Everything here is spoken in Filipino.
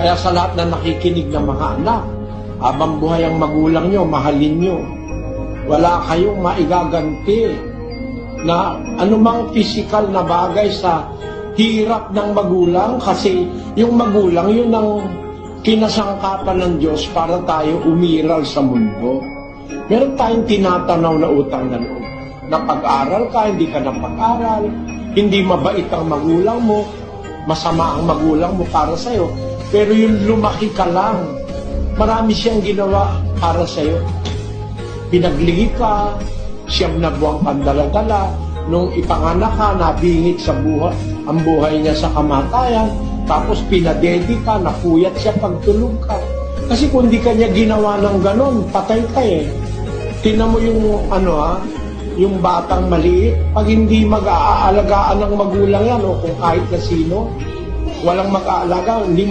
Kaya sa lahat na nakikinig ng mga anak, habang buhay ang magulang nyo, mahalin nyo. Wala kayong maigaganti na anumang physical na bagay sa hirap ng magulang, kasi yung magulang, yun ang kinasangkapan ng Diyos para tayo umiral sa mundo. Meron tayong tinatanaw na utang na loob. Napag-aral ka, hindi ka napag-aral, hindi mabait ang magulang mo, masama ang magulang mo para sa'yo, pero yung lumaki ka lang, marami siyang ginawa para sa'yo. Pinagligi ka, siyam na buwang pandala-dala, nung ipanganak ka, nabingit sa buhay, ang buhay niya sa kamatayan, tapos pinadedi ka, napuyat siya pagtulog ka. Kasi kung di ka niya ginawa ng ganon, patay ka eh. Tingnan mo yung yung batang maliit, pag hindi mag-aalagaan ng magulang yan, o kung kahit na sino, walang mag-aalaga, hindi